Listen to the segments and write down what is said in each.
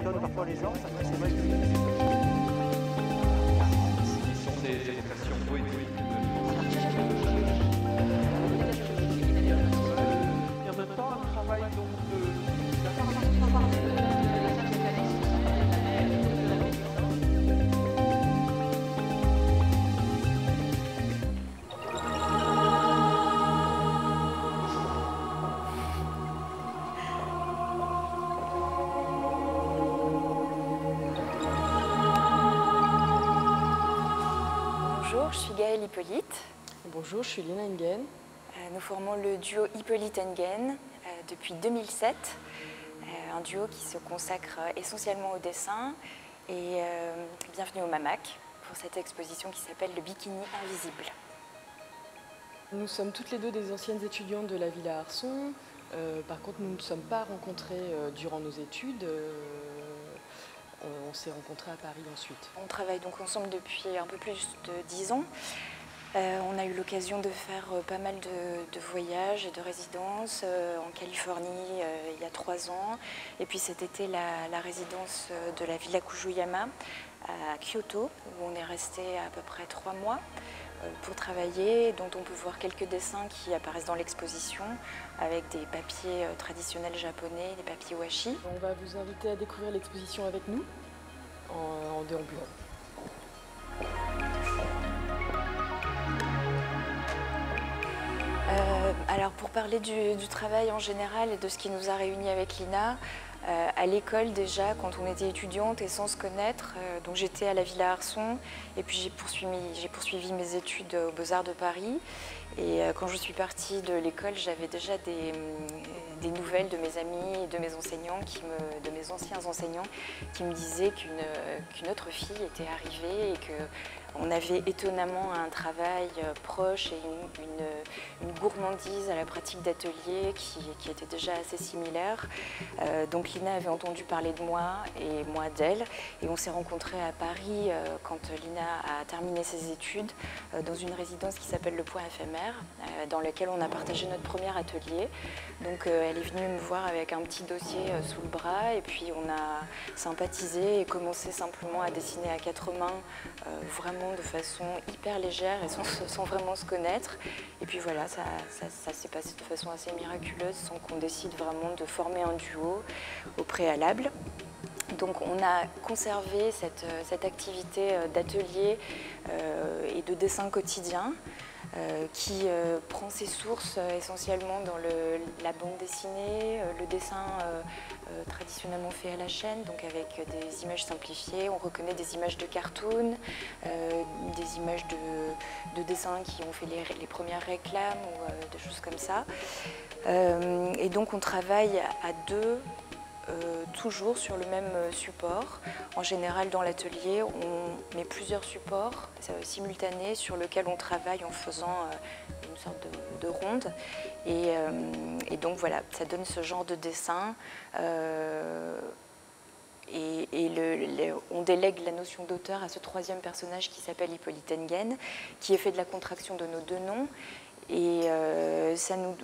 étonne parfois les gens, c'est vrai que Ce sont des évocations poétiques. et en même temps un travail donc Bonjour, je suis Gaëlle Hippolyte. Bonjour, je suis Lina Engen. Nous formons le duo Hippolyte Engen depuis 2007, un duo qui se consacre essentiellement au dessin. Et bienvenue au MAMAC pour cette exposition qui s'appelle Le Bikini Invisible. Nous sommes toutes les deux des anciennes étudiantes de la Villa Arson. Par contre, nous ne nous sommes pas rencontrées durant nos études. On s'est rencontrés à Paris ensuite. On travaille donc ensemble depuis un peu plus de 10 ans. On a eu l'occasion de faire pas mal de voyages et de résidences en Californie il y a 3 ans. Et puis cet été, la résidence de la Villa Kujuyama à Kyoto, où on est resté à peu près 3 mois pour travailler, dont on peut voir quelques dessins qui apparaissent dans l'exposition avec des papiers traditionnels japonais, des papiers washi. On va vous inviter à découvrir l'exposition avec nous en déambulant. Alors pour parler du travail en général et de ce qui nous a réunis avec Lina, à l'école déjà, quand on était étudiante et sans se connaître, donc j'étais à la Villa Arson et puis j'ai poursuivi mes études aux Beaux-Arts de Paris. Et quand je suis partie de l'école, j'avais déjà des nouvelles de mes amis et de mes enseignants, de mes anciens enseignants, qui me disaient qu'une autre fille était arrivée et qu'on avait étonnamment un travail proche et une gourmandise à la pratique d'atelier qui était déjà assez similaire. Donc Lina avait entendu parler de moi et moi d'elle, et on s'est rencontrés à Paris quand Lina a terminé ses études dans une résidence qui s'appelle Le Point Éphémère, dans lequel on a partagé notre premier atelier. Donc elle est venue me voir avec un petit dossier sous le bras, et puis on a sympathisé et commencé simplement à dessiner à 4 mains, vraiment de façon hyper légère et sans vraiment se connaître. Et puis voilà, ça s'est passé de façon assez miraculeuse, sans qu'on décide vraiment de former un duo au préalable. Donc on a conservé cette activité d'atelier et de dessin quotidien qui prend ses sources essentiellement dans la bande dessinée, le dessin traditionnellement fait à la chaîne, donc avec des images simplifiées. On reconnaît des images de cartoon, des images de dessins qui ont fait les premières réclames ou des choses comme ça. Et donc on travaille à deux, toujours sur le même support. En général, dans l'atelier, on met plusieurs supports simultanés sur lesquels on travaille en faisant une sorte de ronde. Et donc voilà, ça donne ce genre de dessin. On délègue la notion d'auteur à ce troisième personnage qui s'appelle Hippolyte Engen, qui est fait de la contraction de nos deux noms. Et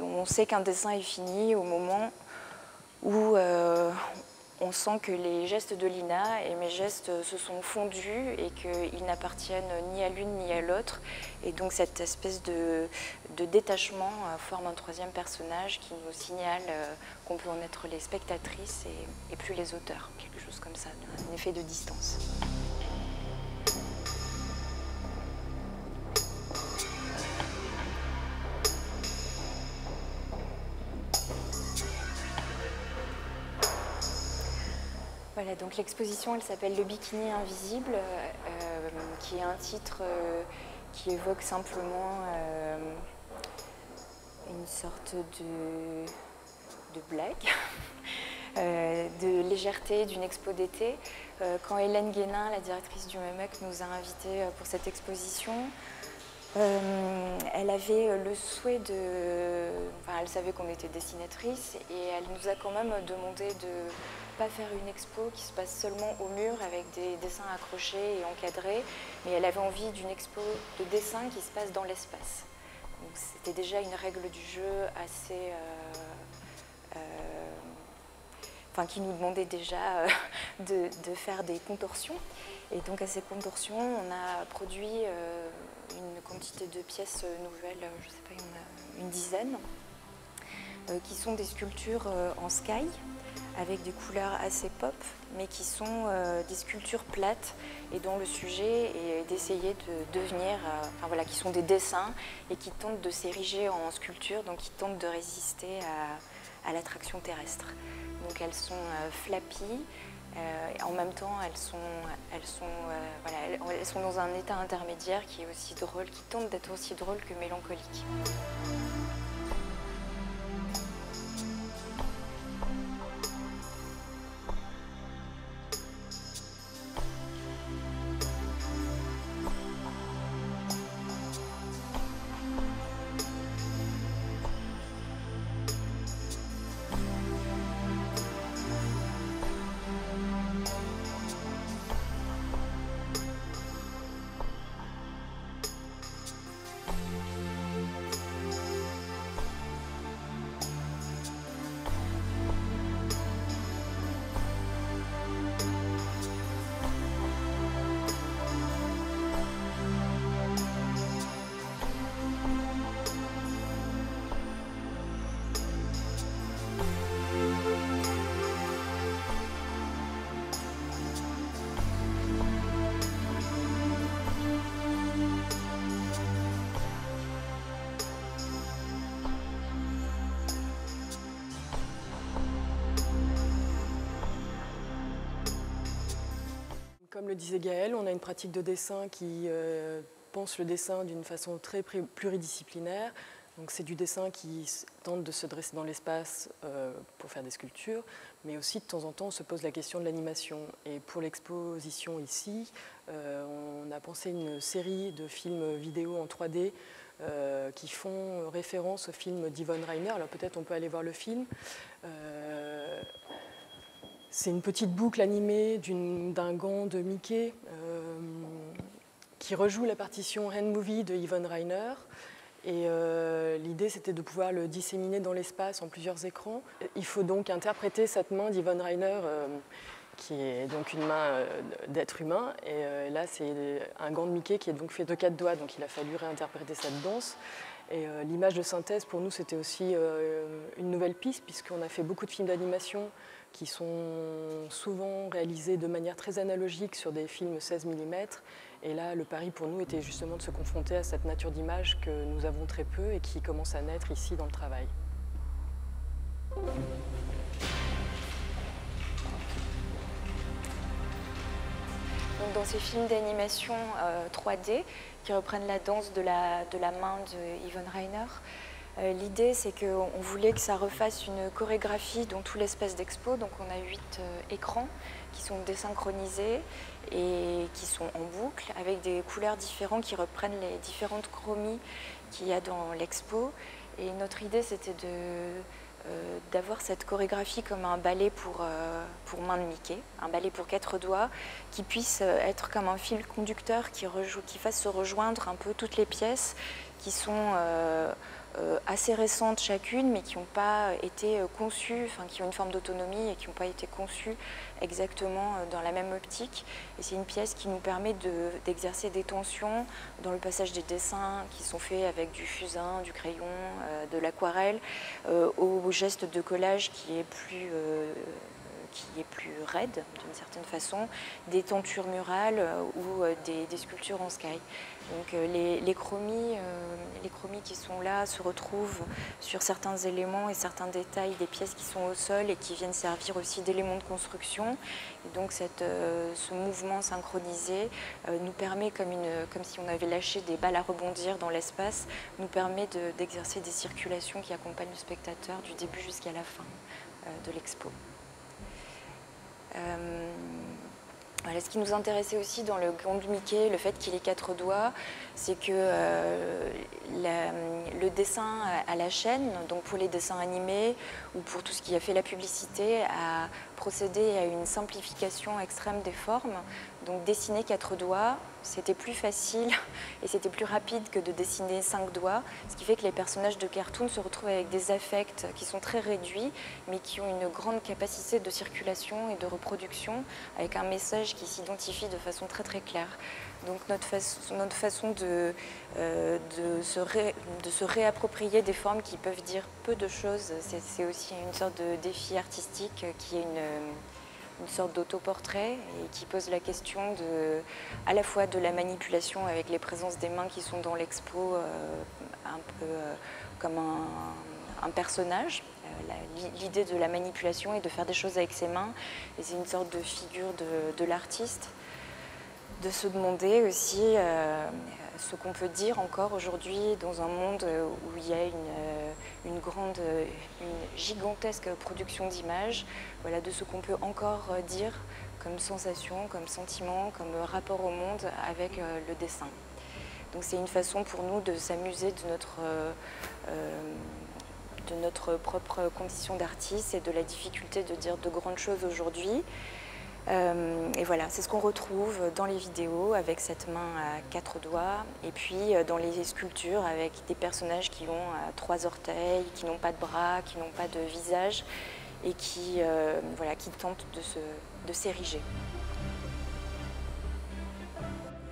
on sait qu'un dessin est fini au moment où on sent que les gestes de Lina et mes gestes se sont fondus et qu'ils n'appartiennent ni à l'une ni à l'autre. Et donc cette espèce de détachement forme un troisième personnage qui nous signale qu'on peut en être les spectatrices et plus les auteurs, quelque chose comme ça, un effet de distance. Voilà, donc l'exposition, elle s'appelle Le Bikini Invisible, qui est un titre qui évoque simplement une sorte de blague, de légèreté d'une expo d'été. Quand Hélène Guénin, la directrice du MAMAC, nous a invités pour cette exposition, elle avait le souhait elle savait qu'on était dessinatrice et elle nous a quand même demandé de ne pas faire une expo qui se passe seulement au mur avec des dessins accrochés et encadrés, mais elle avait envie d'une expo de dessin qui se passe dans l'espace. Donc c'était déjà une règle du jeu assez qui nous demandait déjà de faire des contorsions. Et donc à ces contorsions, on a produit une quantité de pièces nouvelles, je ne sais pas, il y en a une dizaine, qui sont des sculptures en sky, avec des couleurs assez pop, mais qui sont des sculptures plates et dont le sujet est d'essayer de devenir, qui sont des dessins et qui tentent de s'ériger en sculpture, donc qui tentent de résister à l'attraction terrestre. Donc elles sont flappy, en même temps elles sont dans un état intermédiaire qui est aussi drôle, qui tente d'être aussi drôle que mélancolique. Comme le disait Gaëlle, on a une pratique de dessin qui pense le dessin d'une façon très pluridisciplinaire. Donc c'est du dessin qui tente de se dresser dans l'espace pour faire des sculptures, mais aussi de temps en temps on se pose la question de l'animation. Et pour l'exposition ici, on a pensé une série de films vidéo en 3D qui font référence au film d'Yvonne Rainer. Alors peut-être on peut aller voir le film. C'est une petite boucle animée d'un gant de Mickey qui rejoue la partition Hand Movie de Yvonne Rainer. Et l'idée, c'était de pouvoir le disséminer dans l'espace en plusieurs écrans. Il faut donc interpréter cette main d'Yvonne Rainer, qui est donc une main d'être humain. Et là, c'est un gant de Mickey qui est donc fait de 4 doigts, donc il a fallu réinterpréter cette danse. Et l'image de synthèse, pour nous, c'était aussi une nouvelle piste, puisqu'on a fait beaucoup de films d'animation qui sont souvent réalisés de manière très analogique sur des films 16 mm. Et là, le pari pour nous était justement de se confronter à cette nature d'image que nous avons très peu et qui commence à naître ici dans le travail. Donc dans ces films d'animation 3D qui reprennent la danse de la main de Yvonne Rainer, l'idée, c'est qu'on voulait que ça refasse une chorégraphie dans tout l'espace d'expo. Donc on a 8 écrans qui sont désynchronisés et qui sont en boucle avec des couleurs différentes qui reprennent les différentes chromies qu'il y a dans l'expo. Et notre idée, c'était d'avoir cette chorégraphie comme un ballet pour main de Mickey, un ballet pour 4 doigts, qui puisse être comme un fil conducteur qui fasse se rejoindre un peu toutes les pièces qui sont assez récentes chacune, mais qui n'ont pas été conçues, qui ont une forme d'autonomie et qui n'ont pas été conçues exactement dans la même optique. Et c'est une pièce qui nous permet d'exercer des tensions dans le passage des dessins qui sont faits avec du fusain, du crayon, de l'aquarelle, au geste de collage qui est plus raide d'une certaine façon, des tentures murales ou des sculptures en sky. Donc les chromies qui sont là se retrouvent sur certains éléments et certains détails des pièces qui sont au sol et qui viennent servir aussi d'éléments de construction. Et donc ce mouvement synchronisé nous permet, comme si on avait lâché des balles à rebondir dans l'espace, nous permet d'exercer des circulations qui accompagnent le spectateur du début jusqu'à la fin de l'expo. Voilà, ce qui nous intéressait aussi dans le gant de Mickey, le fait qu'il ait 4 doigts, c'est que le dessin à la chaîne, donc pour les dessins animés ou pour tout ce qui a fait la publicité, a procédé à une simplification extrême des formes. Donc dessiner 4 doigts, c'était plus facile et c'était plus rapide que de dessiner 5 doigts, ce qui fait que les personnages de cartoon se retrouvent avec des affects qui sont très réduits, mais qui ont une grande capacité de circulation et de reproduction, avec un message qui s'identifie de façon très très claire. Donc notre façon de se réapproprier des formes qui peuvent dire peu de choses, c'est aussi une sorte de défi artistique qui est une sorte d'autoportrait et qui pose la question à la fois de la manipulation avec les présences des mains qui sont dans l'expo, un peu comme un personnage. L'idée de la manipulation et de faire des choses avec ses mains, et c'est une sorte de figure de l'artiste. De se demander aussi ce qu'on peut dire encore aujourd'hui dans un monde où il y a une gigantesque production d'images, voilà, de ce qu'on peut encore dire comme sensation, comme sentiment, comme rapport au monde avec le dessin. Donc c'est une façon pour nous de s'amuser de notre propre condition d'artiste et de la difficulté de dire de grandes choses aujourd'hui. Et voilà, c'est ce qu'on retrouve dans les vidéos avec cette main à 4 doigts, et puis dans les sculptures avec des personnages qui ont 3 orteils, qui n'ont pas de bras, qui n'ont pas de visage et qui tentent de s'ériger.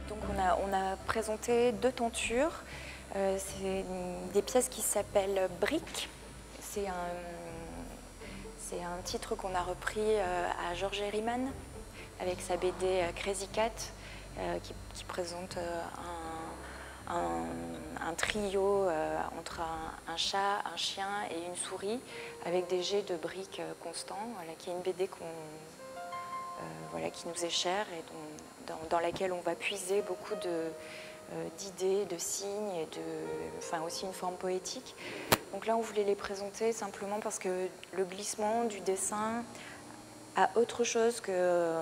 Donc on a présenté 2 tentures, c'est des pièces qui s'appellent Briques. C'est un titre qu'on a repris à Georges Herriman avec sa BD Crazy Cat qui présente un trio entre un chat, un chien et une souris avec des jets de briques constants, voilà, qui est une BD qui nous est chère et dans laquelle on va puiser beaucoup d'idées, de signes et aussi une forme poétique. Donc là, on voulait les présenter simplement parce que le glissement du dessin a autre chose que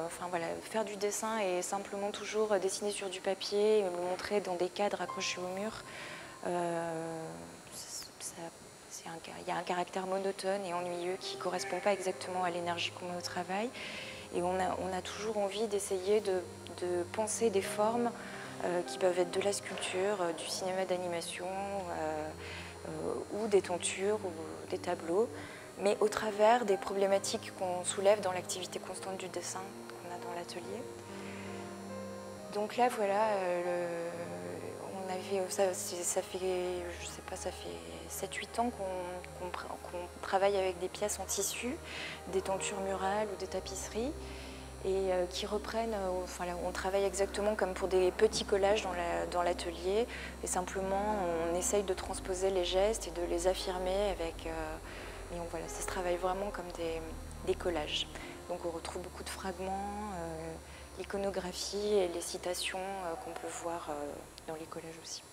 faire du dessin et simplement toujours dessiner sur du papier et le montrer dans des cadres accrochés au mur. Il y a un caractère monotone et ennuyeux qui ne correspond pas exactement à l'énergie qu'on met au travail. Et on a toujours envie d'essayer de penser des formes qui peuvent être de la sculpture, du cinéma d'animation, ou des tentures ou des tableaux, mais au travers des problématiques qu'on soulève dans l'activité constante du dessin qu'on a dans l'atelier. Donc là, voilà, ça fait 7-8 ans qu'on travaille avec des pièces en tissu, des tentures murales ou des tapisseries, et qui reprennent, on travaille exactement comme pour des petits collages dans l'atelier, et simplement on essaye de transposer les gestes et de les affirmer ça se travaille vraiment comme des collages. Donc on retrouve beaucoup de fragments, l'iconographie et les citations qu'on peut voir dans les collages aussi.